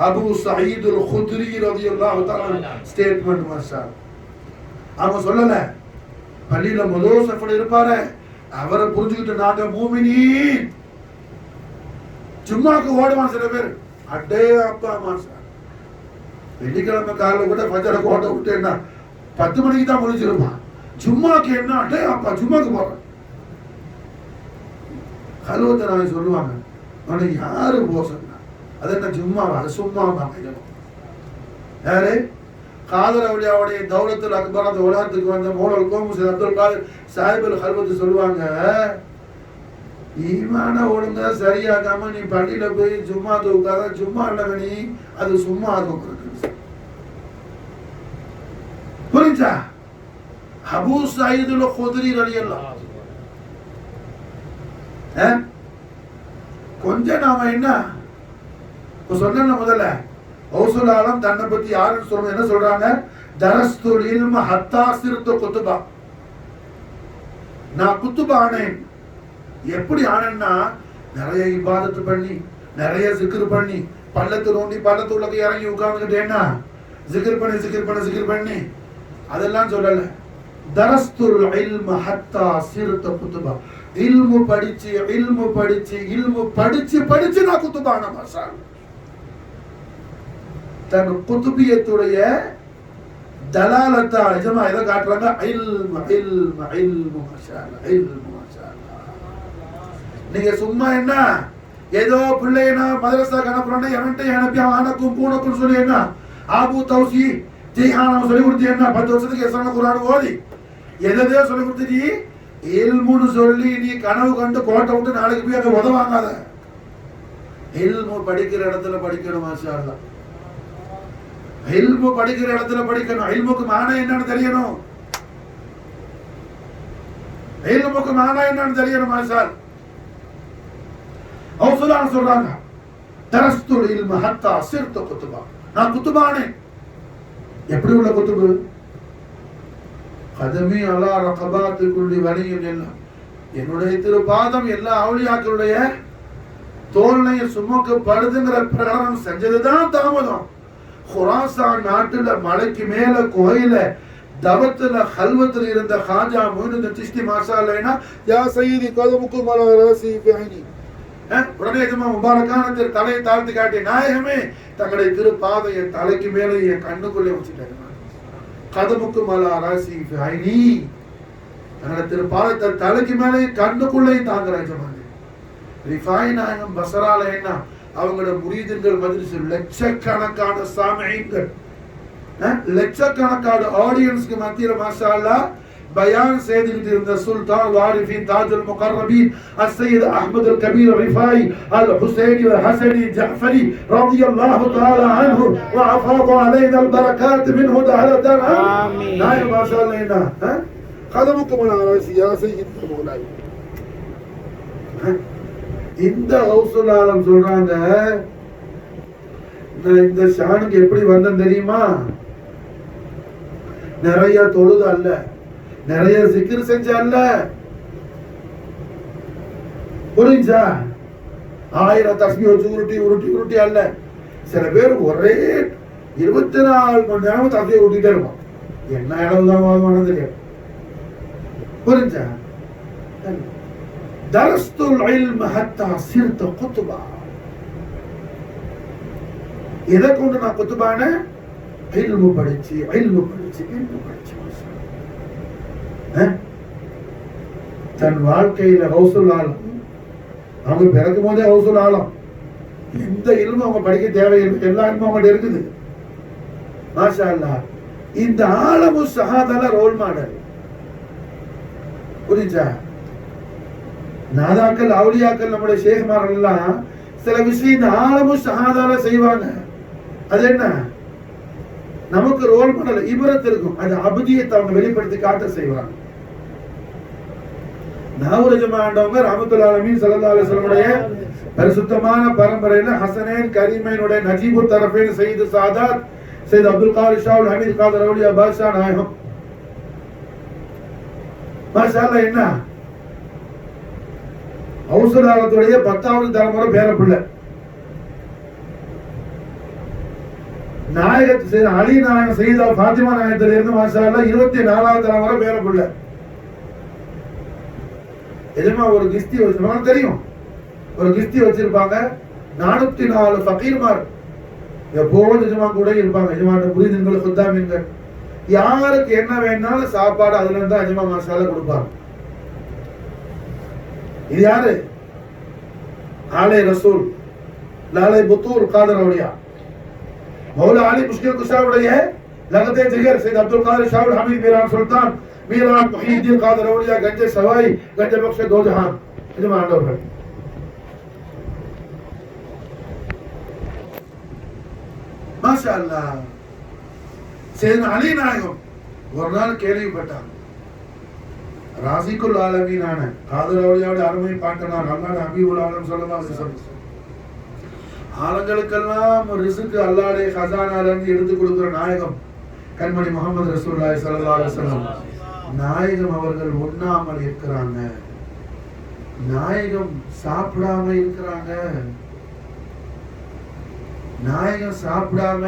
Abu Zayed அல் குத்ரி ரலியல்லாஹு தஆலா statement மாஷா. அவங்க சொல்லல, பள்ளியில முதல் சஃப்ல இருப்பாரு, அவரை புரிஞ்சுக்கிட்டு நாங்க மூமினீன். ஜும்மாக்கு ஓடுவான் சில பேர், அடே அப்பா மாஷா. வெள்ளிக்கிழமை காலைல கூட ஃபஜ்ர கோட்டை விட்டு என்ன 10 மணிக்கு தான் முடிச்சிருப்பான். ஜும்மாக்கு என்ன, அடே அப்பா ஜும்மாக்கு போறேன். கல்வத்தை நாங்கள் சொல்லுவாங்க, அவனுக்கு யாரு போக சொன்னா, அது என்ன ஜும்மாவா, அது சும்மா யாரு காதர் அவுலியாவுடைய தௌலத்துல் அக்பர் அந்த உலகத்துக்கு வந்த மௌலவி கோமுஸ் அப்துல் காதிர் சாஹிபுல் கல்வத்து சொல்லுவாங்க, ஈமான ஒழுங்கா சரியாக்காம நீ பள்ளியில போய் ஜும்மா தூக்காத, ஜும்மா இல்ல நீ அது சும்மா தூக்கு. புரிஞ்சா? அபூ சயீத் அல் குத்ரி ரலியல்லாஹு கொஞ்சம் நாம என்ன சொன்ன முதல்ல கௌசுல் ஆலம் தன்னை பத்தி யாருன்னு சொல்றது என்ன சொல்றாங்க, தரஸ்துல் இல்ம ஹத்தா சிர்து குத்துபா. நான் குத்துபா ஆனேன். எப்படி ஆனேன்னா, நிறைய இபாதத்து பண்ணி, நிறைய ஜிக்ர் பண்ணி, பள்ளத்து நோண்டி பள்ளத்து உள்ளக்கு இறங்கி உட்கார்ந்துக்கிட்டேன்னா ஜிக்ர் பண்ணி அதெல்லாம் சொல்லல. தரஸ்துல் இல்ம ஹத்தா சிர்து குத்துபா. இல்மு படிச்சு நான் குத்துபான மாஷா. தன் குத்துபியத்துடைய தலாலத்தா நிஜமா எதை காட்டுறாங்க, இல்மு மாஷா அல்லாஹ். நீங்க சும்மா என்ன ஏதோ பிள்ளைனா மதரசா அனுப்புறோன்னா எவன்ட்ட அனுப்பி அவன் அனக்கும் பூனக்கும் சொல்லி என்ன ஆபு தௌசி ஜெய்ஹான் சொல்லி கொடுத்து என்ன 10 வருஷத்துக்கு எஸ்ரான குர்ஆன் ஓதி எதோ சொல்லி கொடுத்துட்டு இல்முன்னு சொல்லி நீ கனவு கண்டு கோட்டை விட்டு நாளைக்கு போய் அதை உதவாங்காத. இல்மு படிக்கிற இடத்துல படிக்கணும் மாஷா அல்லாஹ். இல்மு படிக்கிற இடத்துல படிக்கணும். இல்முக்கு மானா என்னன்னு தெரியணும். இல்முக்கு மானா என்னன்னு தெரியணும் மாஷா. கௌசுல் சொல்றாங்க, தரஸ்துல் இல்ம ஹத்தா சிர்து குத்துபா. நான் குத்துபானே. எப்படி உள்ள குத்துபு? கதமி அலா ரகபாத்து குல்லி வலியின் எல்லாம், என்னுடைய திருப்பாதம் எல்லா அவுலியாக்களுடைய தோல்லையை சுமக்கப்படுதுங்கிற பிரகடனம் செஞ்சதுதான் தாமதம். குராசான் நாட்டுல மலைக்கு மேல கோயில தவத்துல கல்வத்துல இருந்த காஜா மொய்னுதீன் சிஷ்தி மாஷாஅல்லாஹ்னா யா சய்யிதி கதமுக்கு மலா ராசி பிஐனி. உடனே முபாரக்கான தலையை தாழ்த்தி காட்டி, நாயகமே தங்களுடைய திருப்பாதையை தலைக்கு மேல என் கண்ணுக்குள்ளே வச்சுட்டாங்க. கதமுக்கு மலா ராசி பிஐனி. தங்களுடைய திருப்பாதத்தை தலைக்கு மேலே கண்ணுக்குள்ளே தாங்குறாங்க. ரிஃபாய் நாயகம் பசரால என்ன அவங்களோட முரீதுகள் மஜ்லிஸ் லட்சக்கணக்கான சாமிகள், லட்சக்கணக்கான ஆடியன்ஸ்க்கு மத்தியில மாஷா அல்லாஹ் பயான் செய்துகிட்டு இருந்த சுல்தான் வாரிஃபின் தாஜுல் முகர்ரபீன் அஸ்ஸையத் அஹ்மத் அல் கபீர் ரிஃபாய் அல் ஹுசைனி வல் ஹஸனி ஜஅஃபரி ரலியல்லாஹு தஆலா அன்ஹு வ அஃபாத அலைனா அல் பரகாத் மின்ஹு தஅலதன். ஆமீன். நாய் மாஷா அல்லாஹ் என்ன கதமுக்கு மலா ராசி யா சய்யித் மௌலாய். இந்த கௌசுல் ஆலம் சொல்றாங்க, நான் இந்த ஷானுக்கு எப்படி வந்தேன் தெரியுமா? நிறைய தொழுது அல்ல, நிறைய சிக்ர் செஞ்ச அல்ல, புரிஞ்சா? 1000 தஸ்பீஹ் வச்சு உருட்டி அல்ல. சில பேர் ஒரே 24 மணி நேரம் தஸ்பீஹ் உருட்டிட்டே இருப்பான். என்ன அளவுதான் வாங்குவானு தெரியாது. புரிஞ்சா? தரஸ்துல் இல்ம ஹத்தா சிர்து குத்துபா. எதை கொண்டு நான் குத்துபான? இல்மு படிச்சு. தன் வாழ்க்கையில கௌசுல் ஆலம் அவங்க பிறக்கும் போதே கௌசுல் ஆலம் எந்த இல்மும் அவங்க படிக்க தேவையில்லை, எல்லா இல்மும் அவங்கள்ட்ட இருக்குது மாஷா அல்லாஹ். இந்த ஆலமு ஷஹாதால ரோல் மாடல். புரிஞ்சா? நாதாக்கள் அவுலியாக்கள் நம்முடைய ஷேக்மார்கள் எல்லாம் சில விஷயம் இந்த ஆலமு ஷஹாதால செய்வாங்க. அது என்ன? நமக்கு ரோல் மாடல் இபரத் இருக்கும். அது அபதியத்தை அவங்க வெளிப்படுத்தி காட்ட செய்வாங்க. நாவுரஜமா ஆண்டவங்க ரஹ்மத்துல்லாஹி அலைஹி ஸல்லல்லாஹு அலைஹி வஸல்லம் பரிசுத்தமான பரம்பரையில ஹசனைன் கரீமைனுடைய நஜீபு தரஃபைன் சய்யிது சாதாத் சய்யித் அப்துல் காதிர் ஷாவுல் ஹமீத் காதர் அவுலியா பாஷா நாயகம் மாஷா அல்லாஹ். என்ன கௌசுல் ஆலத்துடைய 10வது தலைமுறை பேர பிள்ளை. நாயகத்து அலி நாயகம் செய்தா பாத்திமா நாயகத்துல இருந்து மாஷா அல்லாஹ் 24வது தரம் வரை பேர புள்ள. எஜமா ஒரு கிஸ்தி வச்சிருப்பாங்க தெரியும், ஒரு கிஸ்தி வச்சிருப்பாங்க. 404 ஃபகீர்மார் எப்போதும் எஜமா கூட இருப்பாங்க. எஜமான் புரிதுங்கள் சுத்தாமீன்கள் யாருக்கு என்ன வேணாலும் சாப்பாடு அதுல இருந்தா எஜமா மாஷா அல்லாஹ் கொடுப்பாங்க. இது யாரு? ஆலே ரசூல் லாலே புத்தூர் காதர் அவுலியா மௌலா அலி முஷ்கில் குஷாவுடைய லகதே ஜிகர் சையத் அப்துல் காதிர் ஷாவுல் ஹமீத் மீரான் சுல்தான் மீரான் முஹீதீன் காதர் அவுலியா கஞ்சே சவாய் கஞ்சே பக்ஷ தோ ஜஹான். எஜமா ஆண்டவர்கள் மாஷா அல்லாஹ். சையத் அலி நாயகம் ஒரு நாள் கேள்விப்பட்டாங்க, ராசிக்குல் ஆலமீனான காதர் அவுலியாவுடைய அருமை பாட்டனார் அல்லாஹ் ஹபீபுல் ஆலம் ஸல்லல்லாஹு அலைஹி வஸல்லம் ஆலங்களுக்கெல்லாம் ரிஸ்க் அல்லாஹ்வுடைய கஸானால இருந்து எடுத்து கொடுக்கிற நாயகம் கண்மணி முஹம்மது ரசூலுல்லாஹி ஸல்லல்லாஹு அலைஹி வஸல்லம் நாயகம் அவர்கள் உண்ணாமல் இருக்கிறாங்க, நாயகம் சாப்பிடாம இருக்கிறாங்க. நாயகம் சாப்பிடாம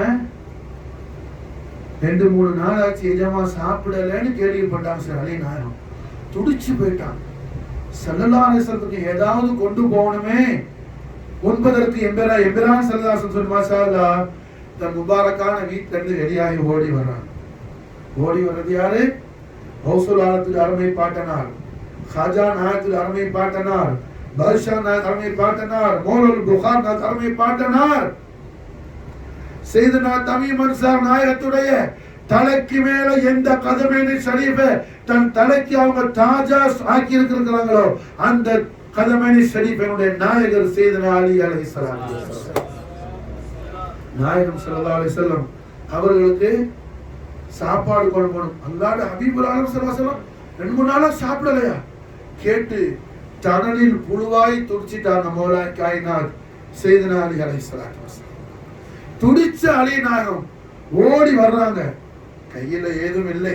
2-3 நாள் ஆச்சு எஜமா சாப்பிடலன்னு கேள்விப்பட்டாங்க. சார் அலி நாயகம் துடிச்சு போயிட்டான். ஸல்லல்லாஹு அலைஹி வஸல்லம் ஏதாவது கொண்டு போகணுமே உண்பதற்கு எம்பிரான் ஸல்லல்லாஹு அலைஹி வஸல்லம் மாஷா அல்லாஹ் தன் முபாரக்கான வீட்ல இருந்து ரெடியாகி ஓடி வர்றாங்க. ஓடி வர்றது யாரு? கௌசுல் ஆலத்துல் அருமை பாட்டனார், ஹாஜா நாயத்துல் அருமை பாட்டனார், பாதுஷா நாயத் அருமை பாட்டனார், மௌலல் புகார் நாயத் அருமை பாட்டனார், சையதுனா தமீம் அன்சார் நாயகத்துடைய தலைக்கு மேல எந்த கதமேனி ஷரீஃப தன் தலைக்கு அவங்க தாஜா ஆக்கி இருக்கிறாங்களோ அந்த கதமேனி ஷரீஃபினுடைய நாயகர் சையதுனா அலி அலைஹிஸ்ஸலாத்து வஸலாம். நாயகம் ஸல்லல்லாஹு அலைஹி வஸல்லம் அவர்களுக்கு சாப்பாடு கொடுக்கணும். அல்லாஹ்வுடைய ஹபீபுல் ஆலம் ஸல்லல்லாஹு அலைஹி வஸல்லம் 2-3 நாளா சாப்பிடலையா கேட்டு தனலில் புழுவாய் துடிச்சிட்டாங்க. மௌலா காயினாத் சையதுனா அலி அலைஹிஸ்ஸலாத்து வஸலாம் துடிச்ச அலி நாயகம் ஓடி வர்றாங்க. கையில ஏதும் இல்லை.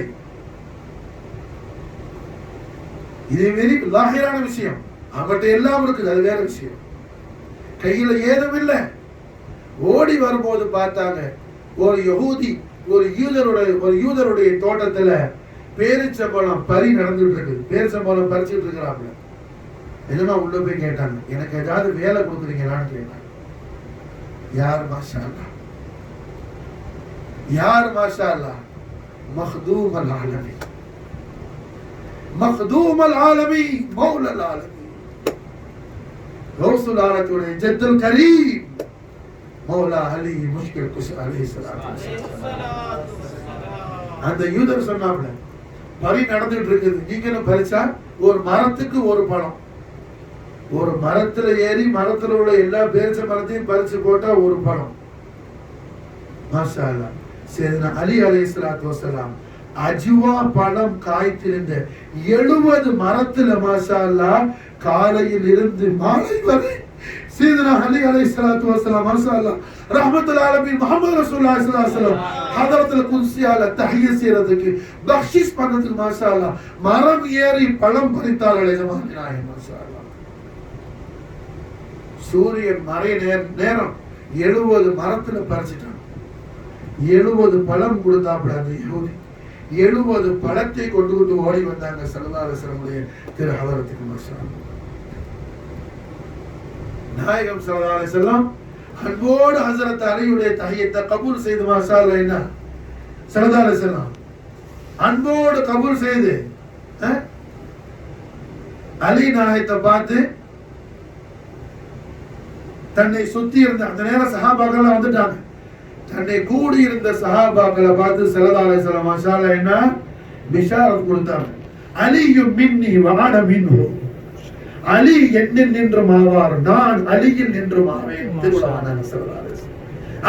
இதே மாரி லாஹிரான விஷயம், அவங்ககிட்ட எல்லாம் இருக்குது, அது வேற விஷயம். கையில ஏதும் இல்லை. ஓடி வரும்போது பார்த்தாங்க ஒரு யஹூதி ஒரு யூதருடைய தோட்டத்துல பேரிச்சம்பழம் பறி நடந்துட்டு இருக்கு. பேரிச்சம்பழம் பறிச்சுட்டு இருக்கிறாங்க. என்னமா உள்ள போய் கேட்டாங்க, எனக்கு ஏதாவது வேலை கொடுக்குறீங்களான்னு கேட்டாங்க. யார்? மாஷா அல்லாஹ், யார்? மாஷா அல்லாஹ், மக்தூம் அல் ஆலமி, மக்தூம் அல் ஆலமி, மௌலா அல் ஆலமி, கௌசுல் ஆலத்துடைய ஜத்துல் கரீம் மௌலா அலி முஷ்கில் குஷா அலைஹிஸ்ஸலாத்து வஸலாம். அந்த யூதர் சொன்னாங்க, பறி நடந்துட்டு இருக்குது, நீங்களும் பறிச்சா ஒரு மரத்துக்கு ஒரு பழம். ஒரு மரத்துல ஏறி மரத்துல உள்ள எல்லா பேரிச்ச மரத்தையும் பறிச்சு போட்டா ஒரு பழம். மாஷா அல்லாஹ். சையதுனா அலி அலைஹிஸ்ஸலாத்து வஸலாம் அஜ்வா பழம் காய்த்திருந்த 70 மரத்துல மாஷா அல்லாஹ் காலையில் இருந்து மாலை வரை சையதுனா அலி அலைஹிஸ்ஸலாத்து வஸலாம் மாஷா அல்லாஹ் ரஹ்மத்துல் ஆலமீன் முஹம்மது ரசூலுல்லாஹி ஸல்லல்லாஹு அலைஹி வஸல்லம் ஹதரத்துல் குத்ஸியால தஹிய்யா செய்யறதுக்கு பக்ஷிஷ் பண்ணதுக்கு மாஷா அல்லாஹ் மரம் ஏறி பழம் பறித்தார்களே ஜமாஅத்தினாயே மாஷா அல்லாஹ். சூரியன் மறை நேரம் 70 மரத்துல பறிச்சிட்டாங்க. 70 பழம் கொடுத்தாப்புல அந்த யஹூதி 70 பழத்தை கொண்டு ஓடி வந்தாங்க ஸல்லல்லாஹு அலைஹி வஸல்லம் திரு ஹதரத்துக்கு மாஷா அல்லாஹ். நாயகம் ஸல்லல்லாஹு அலைஹி வஸல்லம் அன்போடு ஹஜ்ரத் அலியுடைய தஹியத்தை கபூல் செய்து மாஷா அல்லாஹ் என்ன ஸல்லல்லாஹு அலைஹி வஸல்லம் அன்போடு கபூல் செய்து அலி நாயகத்தை பார்த்து தன்னை சுத்தி இருந்த அந்த நேரம் சஹாபாக்கள் வந்துட்டாங்க. தன்னை கூடி இருந்த சஹாபாக்களை பார்த்து ஸல்லல்லாஹு அலைஹி வஸல்லம் மாஷா அல்லாஹ் என்ன பிஷாரத் கொடுத்தாங்க. அலியும் மின்னி வஅன மின்ஹு, அலி என்னில் நின்று மாவார், நான் அலியில் நின்று மாவேன். திருவானாங்க ஸல்லல்லாஹு அலைஹி வஸல்லம்.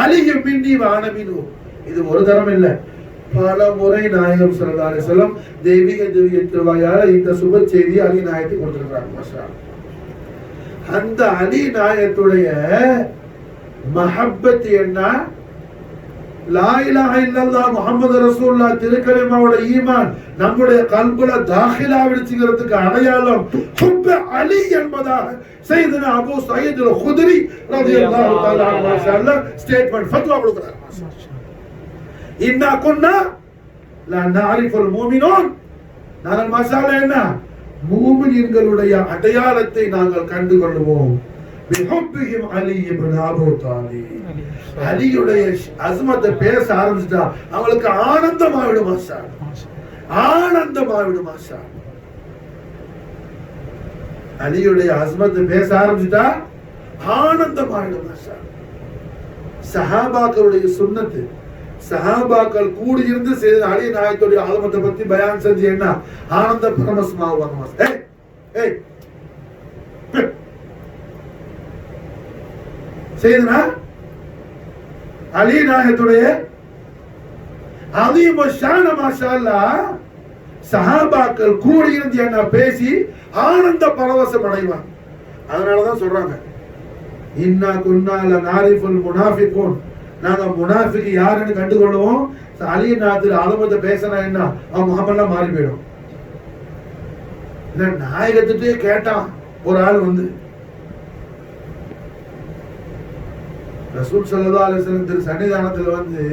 அலியும் மின்னி வஅன மின்ஹு, இது ஒரு தரம் இல்ல, பல முறை நாயகம் ஸல்லல்லாஹு அலைஹி வஸல்லம் தெய்வீக திருவாயால இந்த சுப செய்தியை அலி நாயகத்துக்கு கொடுத்திருக்காங்க. மாஷா அல்லாஹ். அந்த அலி நாயகத்துடைய மஹப்பத் என்ன? லா இலாஹ இல்லல்லாஹ் முஹம்மது ரசூலுல்லாஹ் திருக்கலிமாவோட ஈமான் நம்முடைய கல்புல தாখিলা விடுச்சுக்கிறதுக்கு அடையாளம் ஹுப் அலி என்பதாக சையதுனா அபூ சயீத் அல் குத்ரி ரலியல்லாஹு தஆலா அன்ஹு மாஷா அல்லாஹ் ஸ்டேட்மென்ட் ஃபத்வா கொடுக்கிறார். மாஷா அல்லாஹ். இன்னா குன்னா லா நஅரிஃபுல் மூமினூன். நாங்கள் மசாலா என்ன? மூமின்களுடைய அடையாளத்தை நாங்கள் கண்டு கொள்வோம். பிஹுப்பிஹிம் அலி இப்னு அபூ தாலிப். அலியுடைய அஸ்மத்தை பேச ஆரம்பிச்சிட்டா அவங்களுக்கு ஆனந்தமாவிடும். ஆனந்தமாவிடும். அலியுடைய அஸ்மத்தை பேச ஆரம்பிச்சிட்டா ஆனந்தமாவிடும். சஹாபாக்களுடைய சுன்னத்து, சஹாபாக்கள் கூடி இருந்து செய்த அலி நாயகத்துடைய ஆலமத்தை பத்தி பயான் செஞ்சு என்ன ஆனந்த பரமஸ்மாவாங்க. செய்தனா அலி நாயகத்துடைய அதீம ஷான மாஷா அல்லாஹ் சஹாபாக்கள் கூடி இருந்து என்ன பேசி ஆனந்த பரவசம் அடைவாங்க. அதனாலதான் சொல்றாங்க இன்னா குன்னா லநாரிஃபுல் முனாஃபிகூன். நாங்க முனாஃபிக் யாருன்னு கண்டுகொள்வோம். அலி நாயகத்துடைய ஆலமத்தை பேசினா என்ன அவன் முகமெல்லாம் மாறி போயிடும். நாயகத்துட்டே கேட்டான் ஒரு ஆள் வந்து, ரசூல் ஸல்லல்லாஹு அலைஹி வஸல்லம் சன்னிதானத்துல வந்து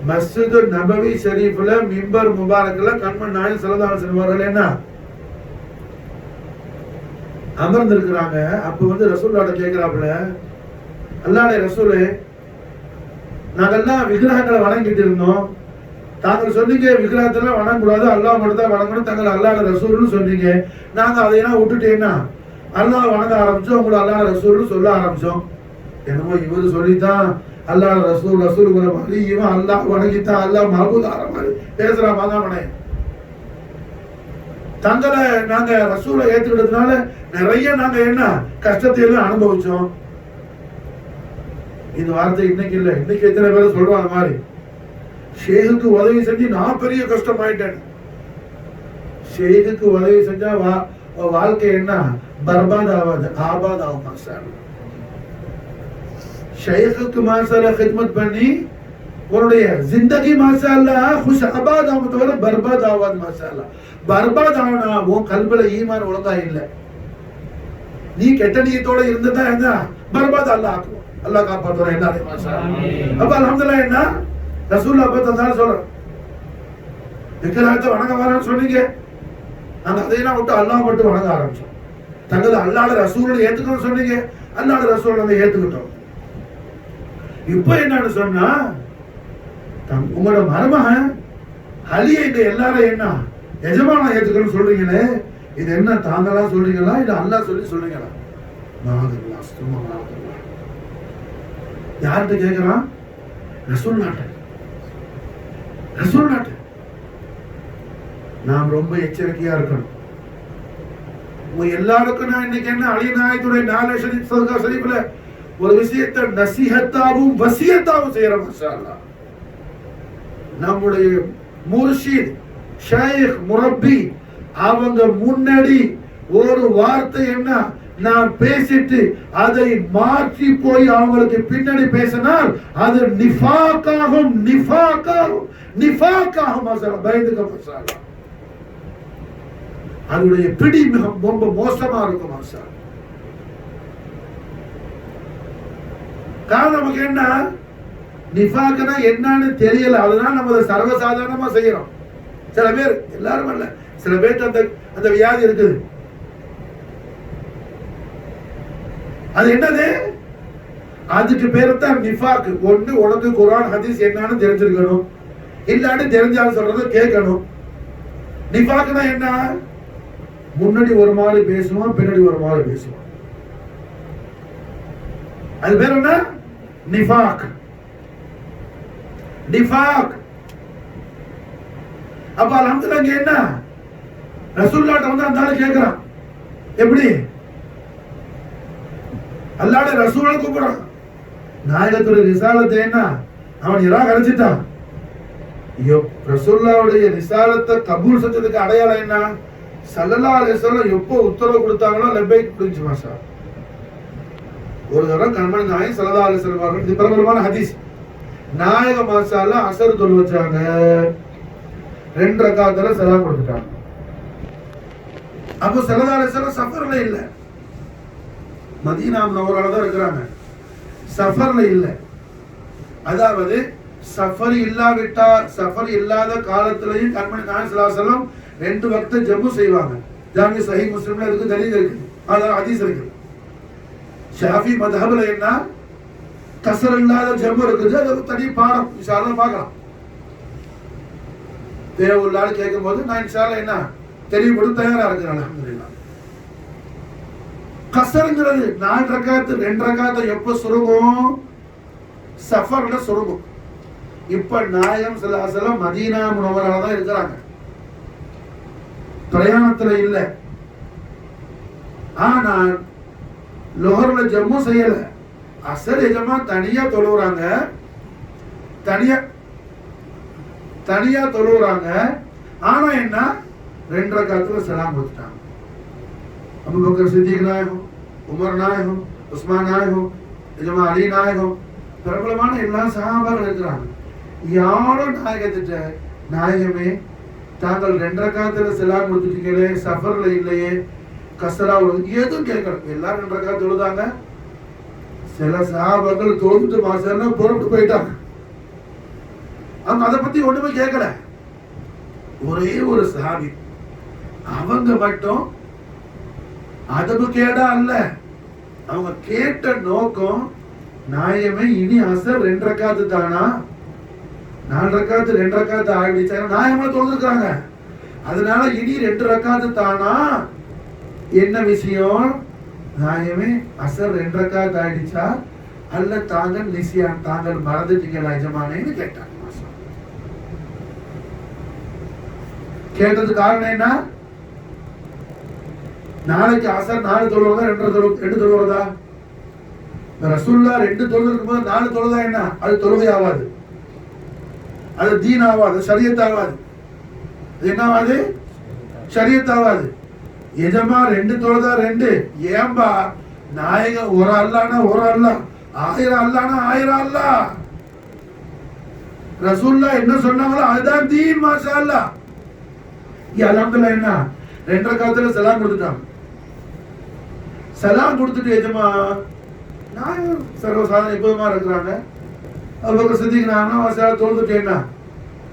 மஸ்ஜிது நபவி ஷரீஃப்ல மிம்பர் முபாரக்ல கண்மன் நாயகம் ஸல்லல்லாஹு அலைஹி வஸல்லம் அவர்கள் என்ன அமர்ந்திருக்கிறாங்க. அப்ப வந்து ரசூலுல்லாஹ் கேக்குறாப்ல, அல்லாஹ்வுடைய ரசூலே, நாங்கெல்லாம் விக்கிரகங்களை வணங்கிட்டு இருந்தோம். தாங்கள் சொன்னீங்க விக்கிரகத்தெல்லாம் வணங்கக்கூடாது, அல்லாஹ் மட்டும் தான் வணங்கணும், தாங்கள் அல்லாஹ்வுடைய ரசூல்னு சொன்னீங்க. நாங்க அதையெல்லாம் விட்டுட்டேன்னா அல்லாஹ் வணங்க ஆரம்பிச்சோம், உங்களை அல்லாஹ்வுடைய ரசூல்னு சொல்ல ஆரம்பிச்சோம். என்னமோ இவரு சொல்லித்தான் அல்லாஹ் ரசூல் ரசூலுங்கிற மாதிரி இவன் அல்லாஹ் வணங்கித்தான் அல்லாஹ் மஹபூத் ஆற மாதிரி பேசுறான். மாதாமனே, தங்களை நாங்க ரசூலை ஏத்துக்கிட்டதுனால நிறைய நாங்க என்ன கஷ்டத்தை எல்லாம் அனுபவிச்சோம். இந்த வார்த்தை இன்னைக்கு இல்ல, இன்னைக்கு எத்தனை பேர் சொல்றாங்க மாதிரி ஷேகுக்கு உதவி செஞ்சு நான் பெரிய கஷ்டம் ஆயிட்டேன். ஷேகுக்கு உதவி செஞ்சா வாழ்க்கை என்ன பர்பாத் ஆகாது, ஆபாத் ஆகும். மாஷாஅல்லாஹ் ஷேகுக்கு மாஷாஅல்லாஹ் கித்மத் பண்ணி உன்னுடைய ஜிந்தகி மாஷாஅல்லாஹ் खुश ஆபாத் ஆகும், தவிர பர்பாத் ஆகாது. மாஷாஅல்லாஹ் பர்பாத் ஆனா உன் கல்புல ஈமான் ஒழுங்கா இல்ல, நீ கெட்ட நீயத்தோட இருந்ததா என்ன பர்பாத் அல்லாஹ் ஆக்குவான். அல்லாஹ் காப்பாத்துறான். என்ன மாஷாஅல்லாஹ். அப்ப அல்ஹம்துலில்லாஹ் என்ன ரசூலுல்லாஹ் பத்ததான் சொல்றேன், விக்கிரகத்தை வணங்க வேணாம்னு சொன்னீங்க, நாங்க அதையெல்லாம் விட்டு அல்லாஹ் மட்டும் வணங்க ஆரம்பிச்சோம். தங்களை அல்லாஹ்வுடைய ரசூலை ஏத்துக்கணும்னு சொன்னீங்க, அல்லாஹ்வுடைய ரசூலை நாங்க ஏத்துக்கிட்டோம். இப்ப என்னன்னு சொன்னா உங்களோட மருமகன் அலியை இந்த எல்லாரும் என்ன எஜமானா ஏத்துக்கணும்னு சொல்றீங்களே, இது என்ன தாங்களா சொல்றீங்களா இல்ல அல்லாஹ் சொல்லி சொல்றீங்களா? யார்கிட்ட கேட்கிறான்? ரசூல் நாட்ட. ரசூல் நாட்ட நாம் ரொம்ப எச்சரிக்கையா இருக்கணும். உங்க எல்லாருக்கும் நான் இன்னைக்கு என்ன அலி நாயகத்துடைய 4 ஷரீஃப் சதகா ஷரீஃப்ல ஒரு விஷயத்தை நசீஹத்தாவும் வசியத்தாவும் செய்யறோம். மாஷாஅல்லாஹ் நம்முடைய முர்ஷித் ஷேக் முரப்பி அவங்க முன்னாடி ஒரு வார்த்தை என்ன நான் பேசிட்டு அதை மாற்றி போய் அவங்களுக்கு பின்னாடி பேசினால் அது நிஃபாக்காகும். நிஃபாக்காகும் நிஃபாக்காகும். மாஷாஅல்லாஹ் பயந்துக்க. மாஷாஅல்லாஹ் அதனுடைய பிடி ரொம்ப மோசமா இருக்கும். மாஷாஅல்லாஹ் காரணம் நமக்கு என்ன நிஃபாக்னா என்னன்னு தெரியல, அதனால நம்ம அதை சர்வசாதாரணமா செய்யறோம். சில பேர், எல்லாரும் அல்ல, சில பேருக்கு அந்த வியாதி இருக்குது. அது என்னது? அதுக்கு பேரு தான் நிஃபாக். ஒண்ணு உனக்கு குர்ஆன் ஹதீஸ் என்னன்னு தெரிஞ்சிருக்கணும், இல்லாட்டி தெரிஞ்சாலும் சொல்றத கேட்கணும். நிஃபாக்னா என்ன? முன்னாடி ஒரு மாதிரி பேசுவான், பின்னாடி ஒரு மாதிரி பேசுவான். அது பேர் என்ன? நிஃபாக். நிஃபாக். அப்ப அல்ஹம்துலில்லாஹ் என்ன ரசூலுல்லாஹ் வந்து அந்த ஆளு கேக்குறான், எப்படி அல்லாஹ்வுடைய ரசூலை கூப்பிடுறான். நாயகத்துடைய ரிசாலத்தை என்ன அவன் நிராகரிச்சிட்டான். ஐயோ, ரசூலுல்லாஹ்வுடைய ரிசாலத்தை கபூல் செஞ்சதுக்கு அடையாளம் என்ன? ஸல்லல்லாஹு அலைஹி வஸல்லம் எப்போ உத்தரவு கொடுத்தாங்களோ லப்பைக் புரிஞ்சு. மாஷா ஒரு தடவை கண்மணி நாயகம் ஸல்லல்லாஹு அலைஹி வஸல்லம் அவர்கள், இது பிரபலமான ஹதீஸ், நாயக மாஷாஅல்லாஹ் அஸர் தொழு வச்சாங்க, 2 ரக்காத்துல சலாம் கொடுத்துட்டாங்க. அப்போ ஸல்லல்லாஹு அலைஹி வஸல்லம் சஃபர்ல இல்ல, மதீனா முனவ்வரால தான் இருக்காங்க, சஃபர்ல இல்ல. அதாவது சஃபர் இல்லாவிட்டா, சஃபர் இல்லாத காலத்திலையும் கண்மணி நாயகம் ஸல்லல்லாஹு அலைஹி வஸல்லம் 2 வக்த ஜம்மு செய்வாங்க. ஜாமி சஹீஹ் முஸ்லிம்ல இதுக்கு தலீல் இருக்கு, அதான் ஹதீஸ் இருக்கு. ஷாஃபி மத்ஹப்ல என்ன கஸர் இல்லாத ஜம்மு இருக்குது, அது தனி பாடம் இன்ஷா அல்லாஹ் பார்க்கலாம். தேவையுள்ளான்னு கேட்கும்போது நான் இன்ஷா அல்லாஹ் என்ன தெளிவுபடுத்த தயாரா இருக்கிறேன். அல்ஹம்துலில்லாஹ். கஸர்ங்கிறது 4 ரக்காத் 2 ரக்காத் எப்ப சுருங்கும்? சஃபர்ல சுருங்கும். இப்ப நாயகம் ஸல்லல்லாஹு அலைஹி வஸல்லம் மதீனா முனவரால தான் இருக்கிறாங்க, பிரயாணத்துல இல்ல. ஆனா லோஹர்ல ஜம்மு செய்யல. அசர் எஜமா தனியா தொழுறாங்க, தனியா தொழுறாங்க. ஆனா என்ன 2 ரக்காத்துல சலாம் கொடுத்துட்டாங்க. அபூபக்கர் சித்திக் நாயகம், உமர் நாயகம், உஸ்மான் நாயகம், எஜமா அலி நாயகம், பிரபலமான எல்லா சஹாபாக்கள் இருக்கிறாங்க. யாரும் நாயகத்திட்ட நாயகமே தாங்கள் 2 ரக்காத்துல சலாம் கொடுத்துட்டீங்களே, சஃபர்ல இல்லையே, கஸரா எதுவும் கேட்கல. எல்லாரும் 2 ரக்காத் தொழுதாங்க. சில சஹாபாக்கள் தொழுதுட்டு மாசம் புறப்பட்டு போயிட்டாங்க. அவங்க அதை பத்தி ஒண்ணுமே கேட்கல. ஒரே ஒரு சஹாபி, அவங்க மட்டும் அதபு கேடா அல்ல, அவங்க கேட்ட நோக்கம் நாயமே இனி அசர் 2 ரக்காத்து தானா, 4 ரக்காத்து 2 ரக்காத்து ஆயிடுச்சு, நாயமா தொழுதுருக்காங்க. அதனால இனி 2 ரக்காத்து தானா, என்ன விஷயம்? நாயமே அசர் 2 ரக்காத்து ஆயிடுச்சா அல்ல தாங்கள் நிசியான், தாங்கள் மறந்துட்டீங்களா எஜமானேன்னு கேட்டாங்க. கேட்டது காரணம் என்ன? நாளைக்கு அசர் 4 தொழுவதா 2 தொழுவதா? ரசூலுல்லாஹ் 2 தொழுது இருக்கும்போது 4 தொழுதா என்ன? அது தொழுகை ஆகாது, அது தீன் ஆகாது, ஷரியத் ஆகாது. என்ன ஆகாது? ஷரியத் ஆகாது. எஜமா 2 தொழுதா 2. ஏன்பா நாயகம் ஒரு அல்லானா ஒரு அல்லா, 1000 அல்லானா 1000 அல்லா. ரசூலுல்லாஹ் என்ன சொன்னாங்களோ அதுதான் தீன். மாஷா அல்லாஹ். அல்ஹம்துலில்லாஹ். என்ன 2 ரக்காத்துல சலாம் கொடுத்துட்டாங்க. சலாம் கொடுத்துட்டு எஜமா நாயகம் சர்வசாதாரண எப்போதுமா இருக்கிறாங்க. அபூபக்கர் சித்திக் நாயகம் தொழுதுட்டு என்ன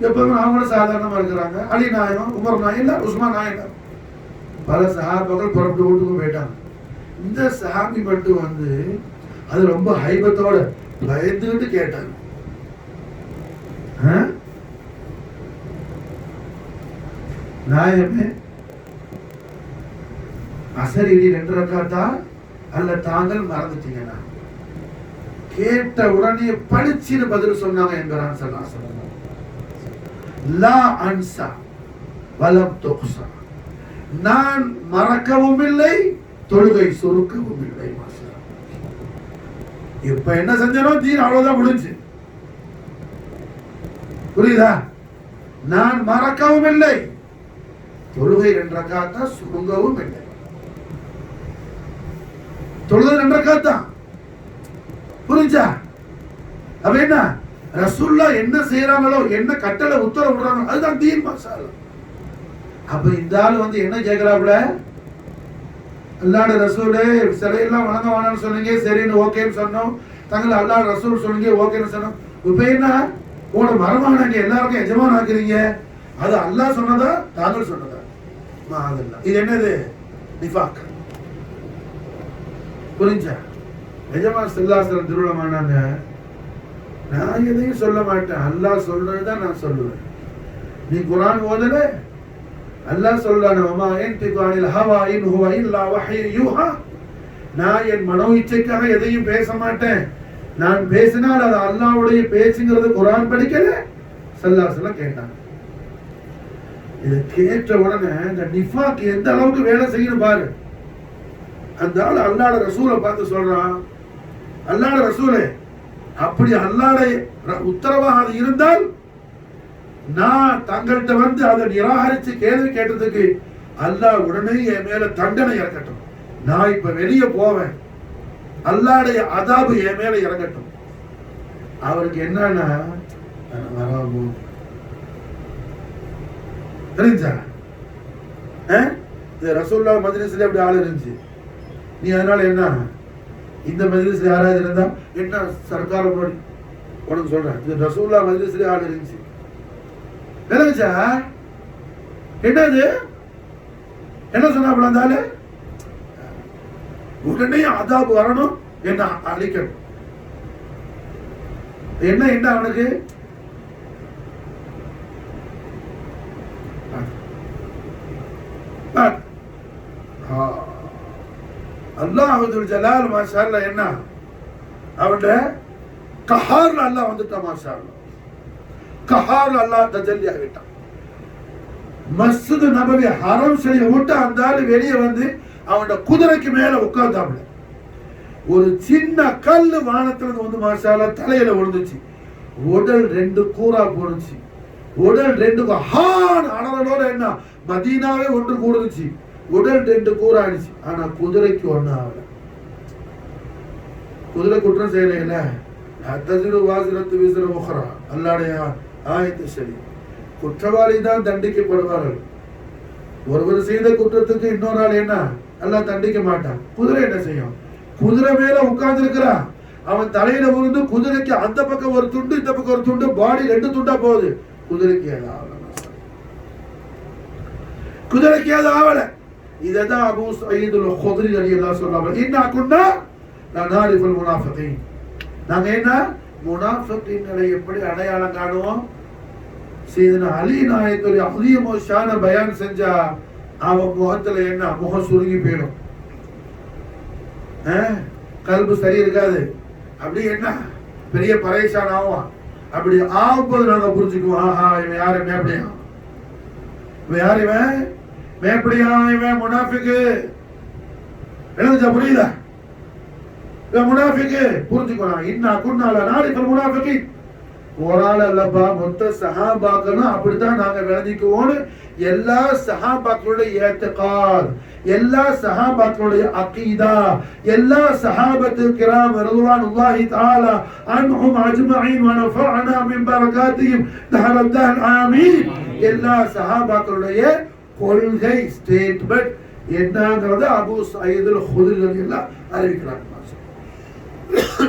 எப்போதுமே அவங்களும் சாதாரணமா இருக்கிறாங்க. அலி நாயகம், உமர் நாயகம், உஸ்மான் நாயகம், பல சஹாபாக்கள் புறப்பட்டு வீட்டுக்கு போயிட்டாங்க. இந்த சஹாபி மட்டும் வந்து அது ரொம்ப ஹைபத்தோட பயந்துகிட்டு கேட்டாங்க. நாயகமே அசர் இனி 2 ரக்காத்தா அல்ல தாங்கள் மறந்துட்டீங்கன்னா? கேட்ட உடனே படிச்சுன்னு பதில் சொன்னாங்க என்கிறான் ஸல்லல்லாஹு அலைஹி வஸல்லம். லா அன்சா வலம் துக்ஸா, நான் மறக்கவும் இல்லை, தொழுகை சுருக்கவும் இல்லை. இப்ப என்ன செஞ்சனோ தீன் அவ்வளவுதான் முடிஞ்சு. புரியுதா? நான் மறக்கவும் இல்லை, தொழுகை 2 ரக்காத்தா சுருங்கவும் இல்லை. தொழுகை 2 ரக்காத்தா. புரிஞ்சா? அப்ப என்ன ரசூலுல்லாஹ் என்ன செய்யறாங்களோ, என்ன கட்டளை உத்தரவு விடுறாங்களோ அதுதான் தீன். மாஷா அல்லாஹ். அப்ப இந்த ஆள் வந்து என்ன கேட்கிறாப்புல? அல்லாஹ்வுடைய ரசூலே சிலையெல்லாம் வணங்க வேணாம்னு சொன்னீங்க, சரின்னு ஓகேன்னு சொன்னோம். தங்களை அல்லாஹ் ரசூல் சொன்னீங்க, ஓகேன்னு சொன்னோம். இப்ப என்ன உங்களோட மரமானங்க எல்லாருக்கும் எஜமான் ஆக்குறீங்க, அது அல்லாஹ் சொன்னதா தாங்கள் சொன்னதா? இது என்னது? நிஃபாக். புரிஞ்சா? எஜமான் ஸல்லல்லாஹு அலைஹி வஸல்லம் திருவிழமானாங்க. நான் எதையும் சொல்ல மாட்டேன், அல்லாஹ் சொல்றதுதான் நான் சொல்லுவேன். நீ குர்ஆன் ஓதல, அல்லாஹ் சொல்றானே வமா யன்திகு அனில் ஹவா இன் ஹுவ இல்லா வஹ்யு யூஹா, நான் என் மனோ இச்சைக்காக எதையும் பேச மாட்டேன். நான் பேசினால் அது அல்லாஹ்வுடைய பேச்சுங்கிறது குர்ஆன் படிக்கல. ஸல்லல்லாஹு அலைஹி வஸல்லம் கேட்டாங்க. இதை கேட்ட உடனே இந்த நிஃபாக் எந்த அளவுக்கு வேலை செய்யணும் பாரு. அந்த ஆள் அல்லாஹ்வுடைய ரசூலை பார்த்து சொல்றான், அல்லாஹ்வுடைய ரசூலே, அப்படி அல்லாஹ்வுடைய உத்தரவாக அது இருந்தால் நான் தங்கள்கிட்ட வந்து அதை நிராகரிச்சு கேள்வி கேட்டதுக்கு அல்லாஹ் உடனே என் மேல தண்டனை இறக்கட்டும். நான் இப்ப வெளியே போவேன், அல்லாஹ்வுடைய அதாபு என் மேல இறங்கட்டும். அவருக்கு என்னன்னா தெரிஞ்சா ரசூலுல்லாஹ் மஜ்லிஸ்ல அப்படி ஆள் இருந்துச்சு. நீ அதனால என்ன இந்த மஜ்லிஸ்ல யாராவது இருந்தா என்ன சர்க்கார் முன்னாடி உனக்கு சொல்றேன், இது ரசூல்லா மஜ்லிஸ்ல ஆள் இருந்துச்சு. விளங்குச்சா? என்னது என்ன சொன்னாப்புல அந்த ஆளு? உடனே அதாபு வரணும், என்ன அழிக்கணும். என்ன என்ன அவனுக்கு அல்லாஹ் ஜலால் மாஷா அல்லாஹ் என்ன அவன் கஹார்ல அல்லாஹ் வந்துட்டான். மாஷா அல்லாஹ் கஹார்ல அல்லாஹ் தஜல்லி ஆகிட்டான். மஸ்ஜித் நபவி ஹரம் ஷரீஃப் விட்டு அந்த ஆளு வெளியே வந்து அவனோட குதிரைக்கு மேல உட்கார்ந்தாப்புல. ஒரு சின்ன கல்லு வானத்துல வந்து மாஷா அல்லாஹ் தலையில விழுந்துச்சு. உடல் 2 கூரா போனுச்சு. உடல் 2 ஹான் அனலோட என்ன மதீனாவே ஒன்று கூடுச்சு. உடல் 2 கூரா ஆயிடுச்சு. ஆனா குதிரைக்கு ஒண்ணு ஆகல. குதிரை குற்றம் செய்யல. அத்தஜிரு வாசிரத்து விஸ்ர உஹ்ரா அல்லாஹ்வுடைய ஆயத்து சரி. குற்றவாளி தான் தண்டிக்கப்படுவார்கள். ஒருவர் செய்த குற்றத்துக்கு இன்னொரு ஆள் என்ன அல்லாஹ் தண்டிக்க மாட்டான். குதிரை என்ன செய்யும்? குதிரை மேல உட்கார்ந்து இருக்கிறா. அவன் தலையில விழுந்து குதிரைக்கு அந்த பக்கம் ஒரு துண்டு இந்த பக்கம் ஒரு துண்டு, பாடி 2 துண்டா போகுது. குதிரைக்கு ஏதாவது குதிரைக்கு ஏதாவது ஆவல. இததான் அபூ சயீத் அல் குத்ரி ரலியல்லாஹு சொல்றாங்க, இன்னா குன்னா நனாரிஃபுல் முனாஃபிகீன். நாங்க என்ன முனாஃபிகீன்களை எப்படி அடையாளம் காணுவோம்? சையதுனா அலி நாயத்துடைய அதியமோ ஷான பயான் செஞ்சா அவன் முகத்துல என்ன முகம் சுருங்கி போயிடும். கல்பு சரி இருக்காது. அப்படி என்ன பெரிய பரேஷான் ஆகும். அப்படி ஆகும்போது நாங்க புரிஞ்சுக்குவோம், ஆஹா இவன் யாரு மேப்படியா, இவன் யார், இவன் மேப்படியா, இவன் முனாஃபிக்கு. எழுதுச்சா? புரியுதா? இவன் முனாஃபிக்கு புரிஞ்சுக்கணும். இன்னா குன்னால நாரிஃபுல் முனாஃபிகீன். ஒரு ஆள் அல்லப்பா, மொத்த சஹாபாக்களும் அப்படித்தான் நாங்க விளங்கிக்குவோம். எல்லா சஹாபாக்களுடைய இஅ்திகாத், எல்லா சஹாபாக்களுடைய அகீதா, எல்லா சஹாபத்து கிராம் ரضوانுல்லாஹி தஆலா அன்ஹும் அஜ்மஈன் வ நஃபஅனா மின் பரகாத்திஹிம் தஹரத்தல் ஆமீன். எல்லா சஹாபாக்களுடைய கொள்கை ஸ்டேட்மென்ட் என்னங்கறத அபூ சயீத் அல் குத்ரி ரலியல்லாஹு அறிவிக்கிறாங்க.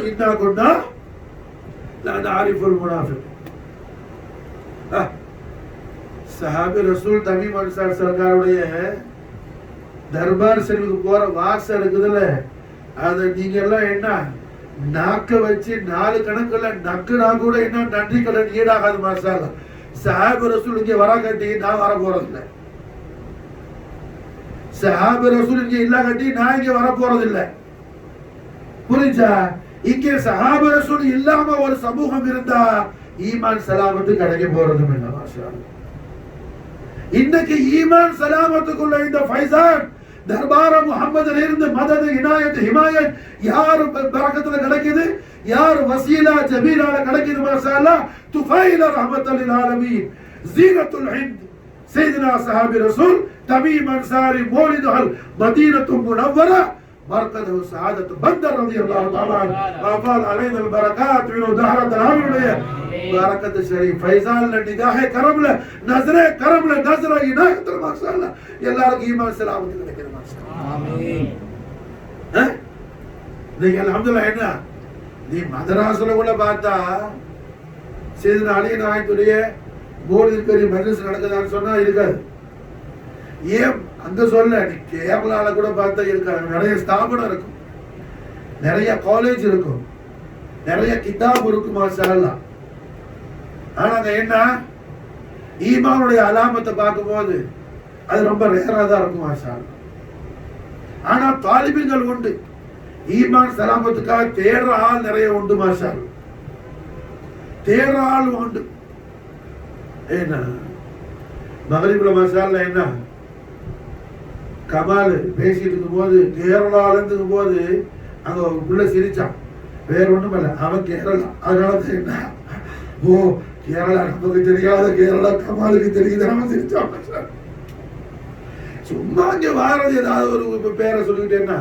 இன்னா குன்னா லா நஅரிஃபுல் முனாஃபிக். சஹாபி ரசூல் தமீம் அன்சார் சர்காருடைய தர்பார் ஷரீஃபுக்கு போற வாசல் இருக்குதுல்ல, அது நீங்க எல்லாம் என்ன நாக்க வச்சு 4 கணக்குல நக்குனா கூட என்ன நன்றி கடன் ஈடாகாது. மாஷாஅல்லா, சஹாபி ரசூல் இங்க வர கட்டி நான் வர போறது இல்லை. சஹாபி ரசூல் இங்க இல்ல கட்டி நான் இங்க வர போறது இல்லை. புரிஞ்சா? இங்கே சஹாபி ரசூல் இல்லாம ஒரு சமூகம் இருந்தா ஈமான் சலாமத்து கிடைக்க போறதும் இல்லை. மாஷாஅல்லா, இன்னைக்கு ஈமான் சலாமத்துக்குள்ள இந்த ஃபைசான் தர்பார முஹம்மதுல இருந்து மதது இனாயத் ஹிமாயத் யார் பரக்கத்துல கிடைக்குது, யார் வசீலா ஜபீலால கிடைக்குது. மாஷாஅல்லா, துஃபைல ரஹ்மத்துல் லில் ஆலமீன் ஜீனத்துல் ஹிந்த் சையதுனா சஹாபி ரசூல் தமீம் அன்சாரி மௌலிதுல் மதீனத்துல் முனவ்வரா مركزه سعادة بدر رضي الله تعالى عنه وافال علينا البركات من دهرة العاملية بركة الشريف فيزان لنجاح كرمله نظره كرمله نظره يناية ما شاء الله يلا رك إيمان سلامة لك ما شاء الله آمين. ها لكن الحمد لله إننا دي مدرسة ولا باتا سيدنا علي நாயத்துடைய போர்டு பெரிய மஜ்லிஸ் நடக்குதான்னு சொன்னா இருக்காது. ஏன் அங்க சொல்ல, நீ கேரளால கூட பார்த்தா இருக்காது. நிறைய ஸ்தாபனம் இருக்கும், நிறைய காலேஜ் இருக்கும், நிறைய கிதாப் இருக்கும். மாஷாஅல்லா, ஆனா என்ன ஈமானுடைய அலாமத்தை பார்க்கும்போது அது ரொம்ப ரேரா தான் இருக்கும். மாஷாஅல்லா, ஆனா தாலிபீன்கள் உண்டு, ஈமான் சலாமத்துக்காக தேடுற ஆள் நிறைய உண்டு. மாஷாஅல்லா, தேடுற ஆள் உண்டு. என்ன மகரிப்ல மாஷாஅல்லா என்ன கமால் பேசிட்டு இருக்கும் போது கேரளால இருக்கும் போது அங்க உள்ள சிரிச்சான். வேற ஒண்ணும் இல்ல, அவன் கேரளா. அதனால என்ன, ஓ கேரளா நமக்கு தெரியாத கேரளா கமாலுக்கு தெரியுது, அவன் சிரிச்சான். சும்மா இங்க வாரது ஏதாவது ஒரு பேரை சொல்லிக்கிட்டேன்னா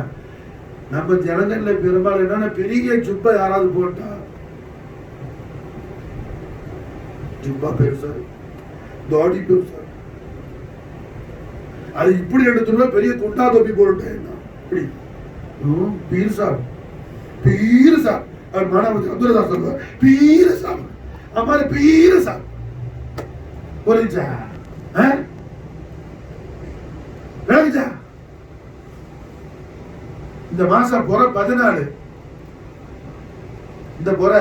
நம்ம ஜனங்கள்ல பெரும்பாலும் என்னன்னா பெரிய ஜுப்பா யாராவது போட்டா, ஜுப்பா பெருசா தாடி பெருசா, அது இப்படி எடுத்துருவா பெரிய குண்டா தொப்பி போட்டேன். இப்படி பீர் சார் அவர் மாணவன் அப்துல்லா சொல்லுவார், பீர சாப் அம்மா பீர சாப் புரிஞ்சா விளங்குச்சா? இந்த மாசம் புற 14, இந்த புற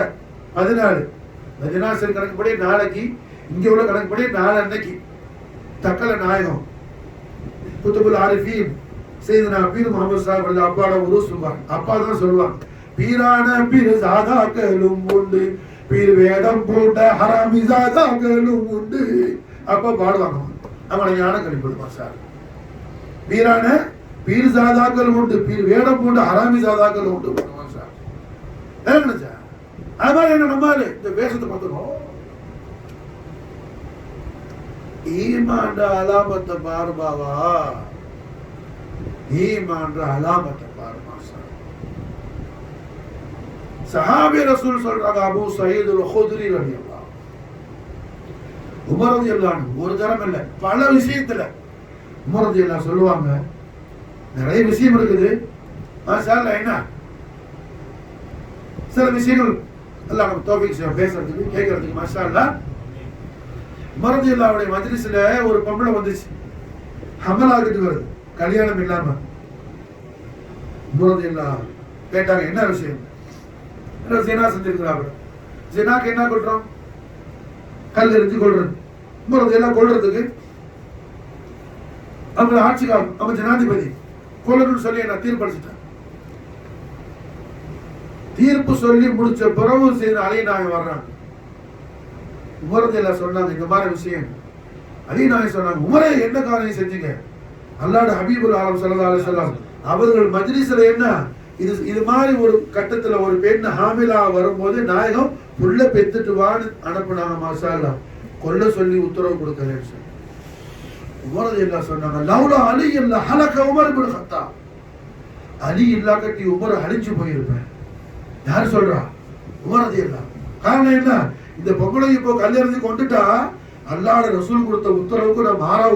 14 ஜனாசர் கணக்குப்படி நாளைக்கு, இங்க உள்ள கணக்குப்படி நாளன்னைக்கு தக்கல நாயகம் குத்துபுல் ஆரிஃபீன் செய்தனா பீர் முகமது சாஹிப் அப்பாட உருஸ் சொல்லுவாங்க. அப்பா தான் சொல்லுவாங்க, பீரான பீர் சாதாக்களும் உண்டு, பீர் வேடம் போட்ட ஹராமி சாதாக்களும் உண்டு. அப்பா பாடுவாங்க, அவனை ஞான கணிப்படுமா சார். பீரான பீர் சாதாக்கள் உண்டு, பீர் வேடம் போட்ட ஹராமி சாதாக்கள் உண்டு சார். என்ன சார்? அது மாதிரி என்ன நம்மாரு இந்த வேஷத்தை பார்த்துக்கணும். ஈமான் அலாமத்தை பாருபாவா, ஈமான் அலாமத்தை பாருமா சார். சஹாபி ரசூல் சொல்றாங்க, அபூ சயீத் அல்-குத்ரி ரலியல்லாஹு உமர் ரலியல்லாஹு அன்ஹு ஒரு தரம் இல்ல பல விஷயத்துல உமர் ரலியல்லாஹு சொல்லுவாங்க, நிறைய விஷயம் இருக்குது மாஷா அல்லாஹ். என்ன சில விஷயங்கள் அல்லாஹ் நமக்கு தௌஃபீக் பேசுறதுக்கு கேட்கறதுக்கு மாஷா அல்லாஹ். உமர் ரலியல்லாஹுடைய மஜ்லிஸ்ல ஒரு பொம்பளை வந்துச்சு, ஹமலாகிட்டு வருது, கல்யாணம் இல்லாம. உமர் ரலியல்லாஹு கேட்டாங்க, என்ன விஷயம்? ஜினா செஞ்சிருக்கிறாங்க. ஜினாக்கு என்ன கொள்றோம்? கல் எரிஞ்சு கொள்றது. உமர் ரலியல்லாஹு கொள்றதுக்கு அவங்க ஆட்சி காலம், அவங்க ஜனாதிபதி கொல்லணும்னு சொல்லி என்ன தீர்ப்பளிச்சுட்டாங்க. தீர்ப்பு சொல்லி முடிச்ச பிறகு செய்த அலி நாயகம் வர்றாங்க. உமர் ரலியல்லாஹு சொன்னாங்க, இந்த மாதிரி விஷயம். அலி நாயகம் சொன்னாங்க, உமரே என்ன காரியம் செஞ்சீங்க? அல்லாஹ்வுடைய ஹபீபுல் ஆலம் ஸல்லல்லாஹு அலைஹி வஸல்லம் அவர்கள் மஜ்லிஸ்ல என்ன இது மாதிரி ஒரு கட்டத்துல ஒரு பெண் ஹாமிலா வரும்போது நாயகம் புள்ள பெத்துட்டு வான்னு அனுப்புனாங்க. மாஷா அல்லாஹ் கொல்ல சொல்லி உத்தரவு கொடுக்கலன்னு சொல்லி உமர் ரலியல்லாஹு சொன்னாங்க, லௌலா அலி இல்ல ஹலக உமர் இப்னு கத்தாப். அலி இல்லாட்டி உமர் அழிஞ்சு போயிருப்பேன். யார் சொல்றா? உமர் ரலியல்லாஹு. காரணம் என்ன? இந்த பொம்பளை இப்போ கல்யாணத்துக்கு கொண்டுட்டா அல்லாஹ்வுடைய ரசூல் கொடுத்த உத்தரவுக்கு நான் மாறா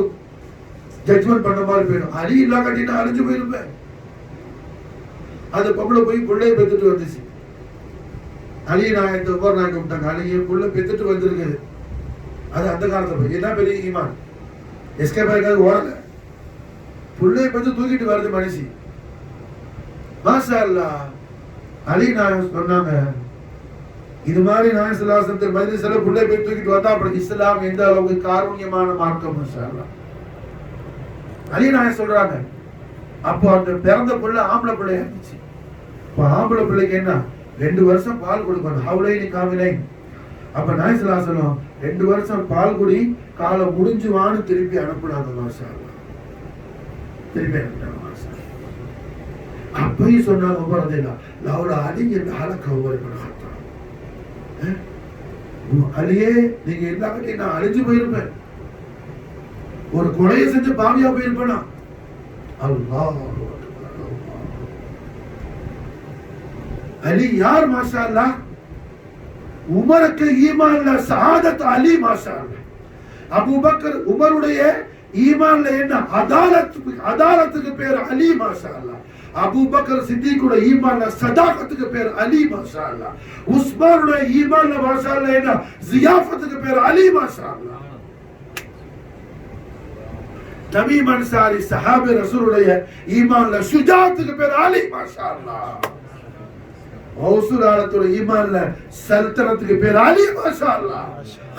ஜட்ஜ்மெண்ட் பண்ண மாதிரி போயிடும். அலி இல்லாட்டி நான் அழிஞ்சு போயிருப்பேன். அந்த பொம்பளை போய் பிள்ளையை பெத்துட்டு வந்துச்சு. அலி நாயகத்தை உமர் நாயகம் விட்டாங்க, அலியை புள்ள பெத்துட்டு வந்திருக்குது. அது அந்த காலத்துல போய் என்ன பெரிய ஈமான், எஸ்கேப் ஆகிக்காது ஓடல, பிள்ளையை பெற்று தூக்கிட்டு வருது மனுஷி. மாஷா அல்லாஹ். அலி நாயகம் சொன்னாங்க, இது மாதிரி நாயகம் ஸல்லல்லாஹு அலைஹி வஸல்லம் மஜ்லிஸ்ல பிள்ளை போய் தூக்கிட்டு வந்தா அப்புறம் இஸ்லாம் எந்த அளவுக்கு காருண்யமான மார்க்கம். மாஷா அல்லாஹ். அலி நாயகம் சொல்றாங்க, அப்போ அந்த பிறந்த பிள்ளை ஆம்பளை பிள்ளையா இருந்துச்சு. இப்போ ஆம்பளை பிள்ளைக்கு என்ன 2 வருஷம் பால் கொடுக்கணும், ஹவுலைனி காமிலைன். அப்ப நாயகம் ஸல்லல்லாஹு அலைஹி வஸல்லம் 2 வருஷம் பால் குடி, காலம் முடிஞ்சு வான்னு திருப்பி அனுப்புனாங்க. மாஷா அல்லாஹ். திருப்பி அனுப்பினாங்க. மாஷா அல்லாஹ். அப்பயும் சொன்னாங்க உமர் ரலியல்லாஹு லௌலா அலி இல்ல ஹலக உமர் இப்னு கத்தாப். அலியே நீங்க இல்லாட்டி நான் அழிஞ்சு போயிருப்பேன், ஒரு கொலையை செஞ்சு பாவியா போயிருப்பேனா. அல்லாஹ் அலி யார்? மாஷா அல்லாஹ். உமருக்கு ஈமான்ல ஷஹாதத் அலி. மாஷா அல்லாஹ். அபூபக்கர் உமருடைய ஈமான்ல என்ன அதாலத்துக்கு பேர் அலி. மாஷா அல்லாஹ். அபூபக்கர் சித்திக்குடைய ஈமான்ல சதாகத்துக்கு பேர் அலி. மாஷா அல்லாஹ். உஸ்மானுடைய ஈமான்ல மாஷா அல்லாஹ் என்ன ஜியாஃபத்துக்கு பேர் அலி. மாஷா அல்லாஹ். தமீம் அன்சாரி சஹாபி ரசூலுடைய ஈமான்ல ஷுஜாஅத்துக்கு பேர் அலி. மாஷா அல்லாஹ். கௌசுலாலத்துடைய ஈமான்ல சல்தனத்துக்கு பேர் அலி. மாஷா அல்லாஹ்.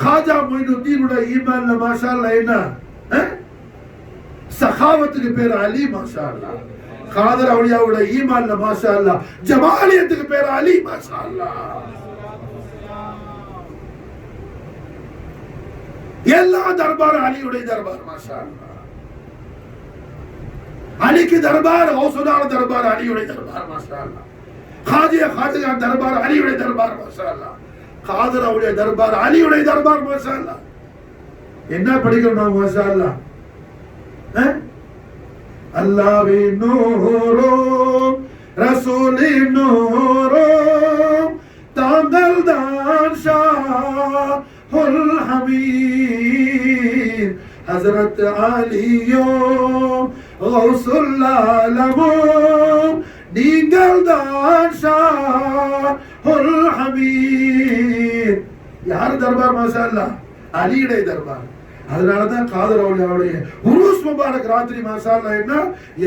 காஜா மொயினுத்தீனுடைய ஈமான்ல மாஷா அல்லாஹ் என்ன சகாவத்துக்கு பேர் அலி. மாஷா அல்லாஹ். காதர் அவுலியாவுடைய ஈமான்ல மாஷா அல்லாஹ் ஜமாலியத்துக்கு பேர் அலி. மாஷா அல்லாஹ். எல்லா தர்பார் அலியுடைய தர்பார். மாஷா அல்லாஹ். अली की दरबार गौसुल्लाह दरबार अलीயுடைய दरबार माशाअल्लाह खाजा दरबार अलीயுடைய दरबार माशाअल्लाह காதர் அவருடைய दरबार அலியுடைய दरबार माशाअल्लाह என்ன படிக்கணும் माशाअल्लाह அல்லாஹ்வே நூரும் ரசூலின் நூரும் தாங்கள் தான் ஷாஹுல் ஹமீத் ஹஸ்ரத் அலியும் கௌசுல் ஆலமும் நீங்கள் தான் ஷாஹுல் ஹமீத். யார் தர்பார்? மாஷா அல்லாஹ், அலியுடைய தர்பார். அதனாலதான் காதர் அவுலியாவுடைய உருஸ் முபாரக் ராத்திரி மாஷா அல்லாஹ் என்ன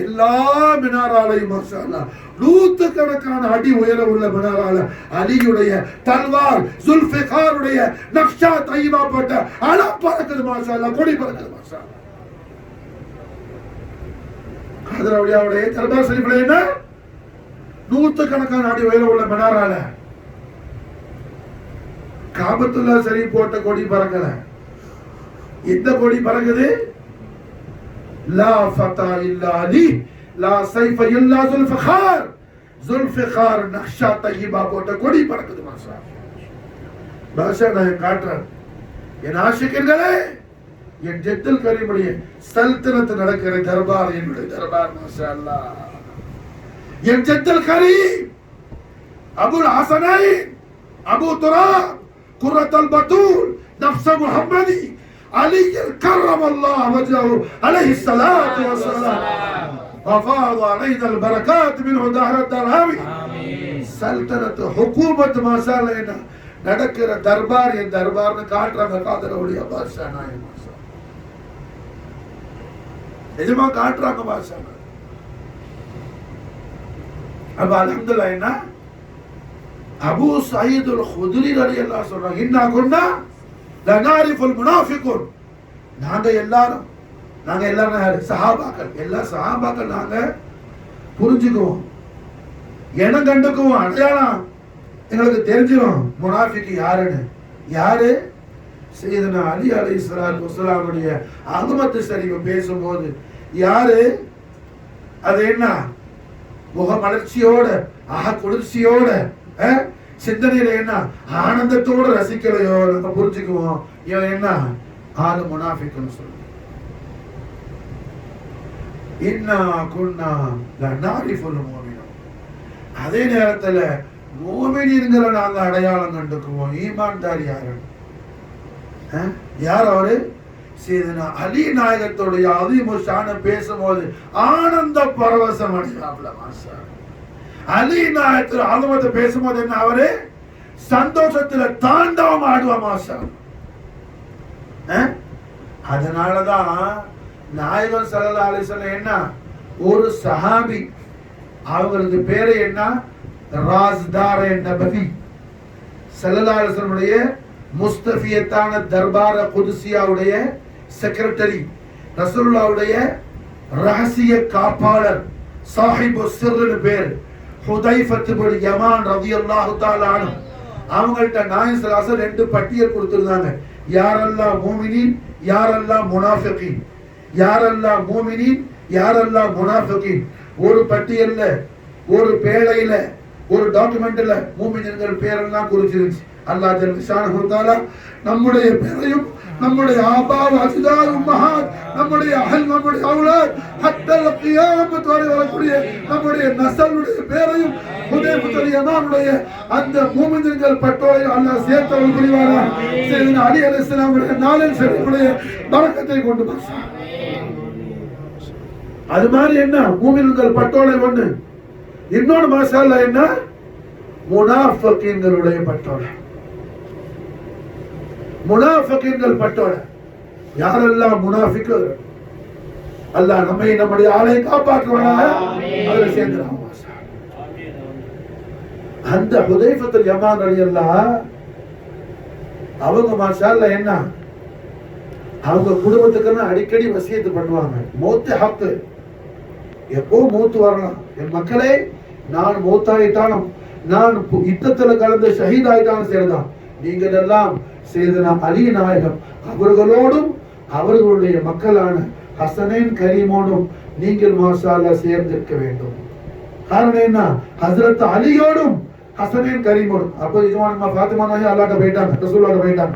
எல்லா மினாராலையும் மாஷா அல்லாஹ் நூற்றுக்கணக்கான அடி உயர உள்ள மினாரால அலியுடைய தல்வார் ஜுல்ஃபிகாருடைய நக்ஷா தையீபா போட்ட அலம் பறக்குது மாஷா அல்லாஹ், கொடி பறக்குது மாஷா அல்லாஹ். காதர் அவுலியாவுடைய தர்பார் ஷரீஃப்ல என்ன நூற்றுக்கணக்கான அடி உயர உள்ள மினாரால காபத்துல்லா ஷரீஃப் போட்ட கொடி பறக்கல. இந்த கொடி பறக்குது. லா ஃபதா இல்லா அலி, லா சைஃப இல்லா ஜுல்ஃபிகார். ஜுல்ஃபிகார் நக்ஷா தையீபா போட்ட கொடி பறக்குது மாஷா அல்லாஹ். பாஷா நான் காட்டுறேன், என் ஆஷிகர்களே, என் ஜெத்துல் கரீமுடைய சல்தனத் நடக்கிற தர்பார் என்னுடைய தர்பார் மாஷா அல்லாஹ். என் ஜெத்துல் கரீம் அபுல் ஹசனைன் அபு துராப் குர்ரத்துல் பத்தூல் நஃப்ஸ முஹம்மதி علي كرم الله وجهه عليه الصلاة والسلام وفاض علينا البركات منه دهر الدرهمي. سلطنة حكومة ما سالنا நடக்கிற தர்பார் என் தர்பார்னு காட்டுறாங்க காதர் அவுலியா பாஷா நாயகம் மாஷா நிஜமா காட்டுறாங்க பாஷா. அப்ப அல்ஹம்துலில்லாஹ் என்ன அபூ சயீதுல் குத்ரி ரலியல்லாஹு சொல்றாங்க, இன்னா குன்னா லனாரிஃபுல் முனாஃபிகுன். நாங்க எல்லாரும் சஹாபாக்கள், எல்லா சஹாபாக்கள் நாங்க புரிஞ்சுக்குவோம், இனம் கண்டுக்குவோம், அடையாளம் எங்களுக்கு தெரிஞ்சிடும் முனாஃபிக் யாருன்னு. யாரு? சையதுனா அலி அலைஹிஸ்ஸலாத்து வஸ்ஸலாமுடைய அஹ்மத் ஷரீஃப் பேசும்போது யாரு? அது என்ன முகமலர்ச்சியோட குளிர்ச்சியோட சிந்தனையில என்ன ஆனந்தத்தோட ரசிக்கலையோ நம்ம புரிஞ்சுக்குவோம் இவன் என்ன ஆளு முனாஃபிக்னு சொல்லு. இன்னா குன்னா லனாரிஃபுல் முஃமினூன். அதே நேரத்துல முஃமினீன்களை நாங்க அடையாளம் கண்டுக்குவோம். ஈமான்தார் யாரு? யார் அவரு? சையதுனா அலி நாயகத்துடைய அதீமு ஷான பேசும்போது ஆனந்த பரவசம் அடையாப்ல மாஷா. அலி நாயகத்துல ஆலமத்தை பேசும்போது என்ன அவரு சந்தோஷத்துல தாண்டவம் ஆடுவா மாஷா. அதனாலதான் நாயகம் ஸல்லல்லாஹு அலைஹி வஸல்லம் என்ன ஒரு சஹாபி, அவங்களுக்கு பேரு என்ன ராஸ்தார் நபவி ஸல்லல்லாஹு அலைஹி வஸல்லம் முஸ்தஃபியத்தான தர்பார குதுசியாவுடைய செக்ரட்டரி, ரசூலுல்லாஹ்வுடைய ரகசிய காப்பாளர், சாஹிபு சிர்ரு பேர் ஹுதைஃபத் பின் யமான் ரலியல்லாஹு தஆலா அன்ஹு. அவங்கள்ட்ட நாயகம் ஸல்லல்லாஹு அலைஹி வஸல்லம் ரெண்டு பட்டியல் கொடுத்திருந்தாங்க. யாரெல்லாம் மூமினீன், யாரெல்லாம் முனாஃபிகீன். யாரெல்லாம் மூமினீன், யாரெல்லாம் முனாஃபிகீன். ஒரு பட்டியல்ல, ஒரு பேழையில, ஒரு டாக்குமெண்ட்ல மூமின்கள் பேரெல்லாம் குறிச்சிருச்சு. அல்லாஹ் ஜல்ல ஷானஹு தஆலா நம்முடைய பேரையும், நம்முடைய ஆபா அஜ்தாத் உம்மஹாத், நம்முடைய அஹல், நம்முடைய அவுலாத் ஹத்தல் கியாமத் வரை வரக்கூடிய நம்முடைய நஸ்லுடைய பேரையும் ஹுதைஃபத்துல் யமானுடைய அந்த மூமின்கள் பட்டோலை அல்லாஹ் சேர்த்தவள் புரிவாரா. சையதுனா அலி அலைஹிஸ்ஸலாம் உடைய நாளின் ஷரீஃபுடைய பரக்கத்தை கொண்டு மாஷா. அது மாதிரி என்ன மூமின்கள் பட்டோலை ஒண்ணு. இன்னொரு மாஷா அல்லாஹ் என்ன முனாஃபிகீன்களுடைய பட்டோலை. முனாஃபிகீன்கள் பட்டோலை. யாரெல்லாம் முனாஃபிக்குகள், அல்லாஹ் நம்மை நம்முடைய ஆளை காப்பாற்றுவானாக. அதுல சேர்ந்துறாங்க. அந்த ஹுதைஃபத்துல் யமான் ரலியல்லாஹு அவங்க மாஷா அல்லாஹ் என்ன அவங்க குடும்பத்துக்கு அடிக்கடி வசியத்து பண்ணுவாங்க. மௌத்து ஹக்கு, எப்போ மூத்து வரலாம். என் மக்களே, நான் மூத்தாயிட்டாலும், நான் யுத்தத்துல கலந்து ஷஹீத் ஆயிட்டாலும் சரிதான், நீங்கள் எல்லாம் சையதுனா அலி நாயகம் அவர்களோடும் அவர்களுடைய மக்களான ஹசனைன் கரீமோடும் நீங்கள் மாஷா அல்லாஹ் சேர்ந்திருக்க வேண்டும். காரணம் என்ன? ஹஸ்ரத் அலியோடும் ஹசனைன் கரீமோடும். அப்போ இதுவான ஃபாத்திமா நாயகி அல்லாஹ்ட்ட போயிட்டாங்க, ரசூலுல்லாஹ்ட்ட போயிட்டாங்க.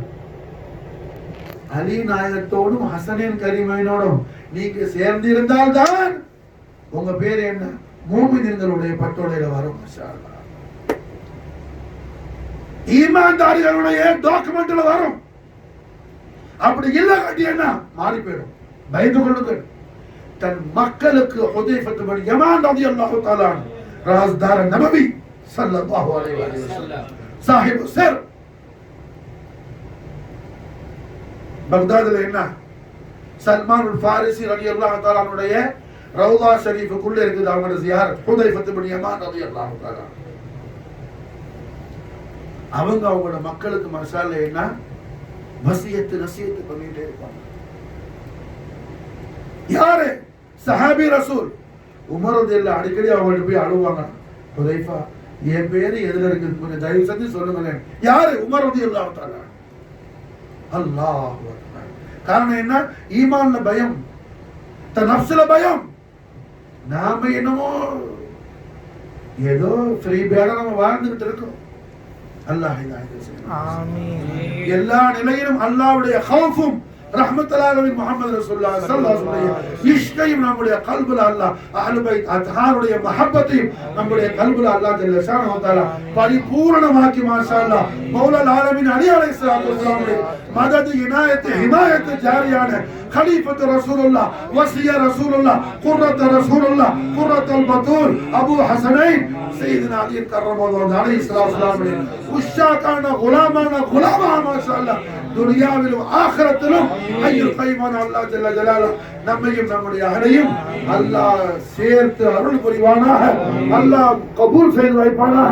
அலி நாயகத்தோடும் ஹசனைன் கரீமோடும் நீங்க சேர்ந்து இருந்தால்தான் உங்க பேர் என்ன மூமின்களுடைய பட்டோலையில வரும் மாஷா அல்லாஹ். ஈமான்தாரிகளுடைய டாக்குமெண்ட்ல வரும். அப்படி இல்ல கட்டி என்ன மாறி போயிடும். பயந்து கொள்ளுங்கள். தன் மக்களுக்கு ஹுதைஃபத் பின் யமான் ரலியல்லாஹு தஆலா ராஸ்தார் நபவி ஸல்லல்லாஹு அலைஹி வஸல்லம். சாஹிபு சிர். பக்தாதுல என்ன சல்மான் ஃபாரிசி ரலியல்லாஹு தஆலா அவருடைய ரவுதா ஷரீஃபுக்குள்ள இருக்குது அவங்களோட ஜியாரத். ஹுதைஃபத் இப்னு யமான் ரலியல்லாஹு தஆலா அவங்களோட மக்களுக்கு மசாலா என்ன வசியத்து நசியத்து பண்ணிட்டே இருப்பாங்க. யாரு? சஹாபி ரசூல் உமர் ரலியல்லாஹு அடிக்கடி அவங்கள்ட்ட போய் அழுவாங்க. ஹுதைஃபா என் பேரு எதுல இருக்குது கொஞ்சம் தயவு செஞ்சு சொல்லுங்களேன். யாரு? உமர் ரலியல்லாஹு தஆலா. அல்லாஹ் அக்பர். காரணம் என்ன? ஈமான்ல பயம், நஃப்ஸ்ல பயம். நாம என்னமோ ஏதோ ஃப்ரீ பேடா நம்ம வாழ்ந்துகிட்டு இருக்கோம். அல்லாஹ் ஹிதாயத் செய்யணும். ஆமீன். எல்லா நிலையிலும் அல்லாஹ்வுடைய கௌஃபும் ரஹ்மத்துல்லாஹி முஹம்மது ரசூலுல்லாஹி ஸல்லல்லாஹு அலைஹி வஸல்லம் இஷ்கையும் நம்முடைய கல்புல அல்லாஹ் அஹ்லு பைத் அத்ஹாருடைய மஹப்பத்தையும் நம்முடைய கல்புல அல்லாஹ் ஜல்ல ஷானஹு வ தஆலா பரிபூரணமாக்கி மாஷா அல்லாஹ் மௌலல் ஆலமீன் அலி அலைஹிஸ்ஸலாத்து வஸலாமுடைய மதது இனாயத் ஹிமாயத் ஜாரியான خليفة رسول الله وصي رسول الله قرة رسول الله قرة البطول أبو حسنين سيدنا علي كرم الله عليه الصلاة والسلام وشاكانا غلاما ما شاء الله துனியாவிலும் ஆகிரத்திலும் ஹய்யுல் கய்யூமான அல்லாஹ் ஜல்ல ஜலாலுஹு நம்மையும் நம்முடைய அஹலையும் அல்லாஹ் சேர்த்து அருள் புரிவானாக. அல்லாஹ் கபூல் செய்து வைப்பானாக.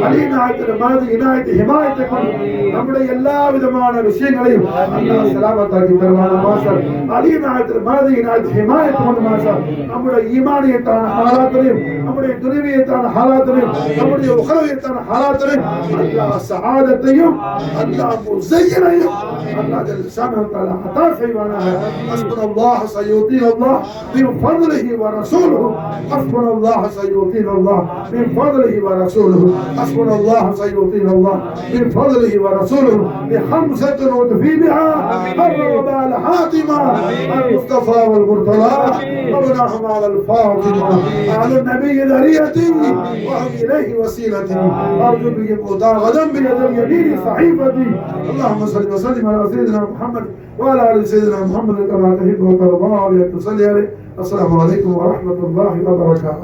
அலி நாயகத்தின் மனது இனாயத்து ஹிமாயத்தை கொண்டு நம்முடைய எல்லா விதமான விஷயங்களையும் அல்லாஹ் சலாமத்தாக்கி தருவானாக. மாஷா அலி நாயகத்தின் மனது இனாயத்து ஹிமாயத்தை கொண்டு மாஷா நம்முடைய ஈமானியத்தான ஹாலாத்திலையும் நம்முடைய துனிவியத்தான ஹாலாத்திலையும் நம்முடைய உஹரவியத்தான ஹாலாத்திலையும் அல்லாஹ் சஆதத்தையும் அல்லாஹ் முஸையினையும் அல்லாஹ் ஜல்ல ஷானஹு வ தஆலா அத்தா செய்வானாக. ஹஸ்புனல்லாஹு சயூதீன அல்லாஹ் மின் ஃபضله ورسوله حسبنا الله سيؤتينا الله من فضله ورسوله حسبنا الله سيؤتينا الله من فضله ورسوله بخمسة نطفي بها الربال حاتمة المصطفى والمرتضى وابنهم على الفاطمة على النبي ذريتي وهم إليه وسيلتي أرجو بهم أدار غدا بيد اليمين صحيفتي. اللهم صل وسلم على سيدنا محمد وعلى آل سيدنا محمد كما تحب وترضى وتصلي عليه. السلام عليكم ورحمة الله وبركاته.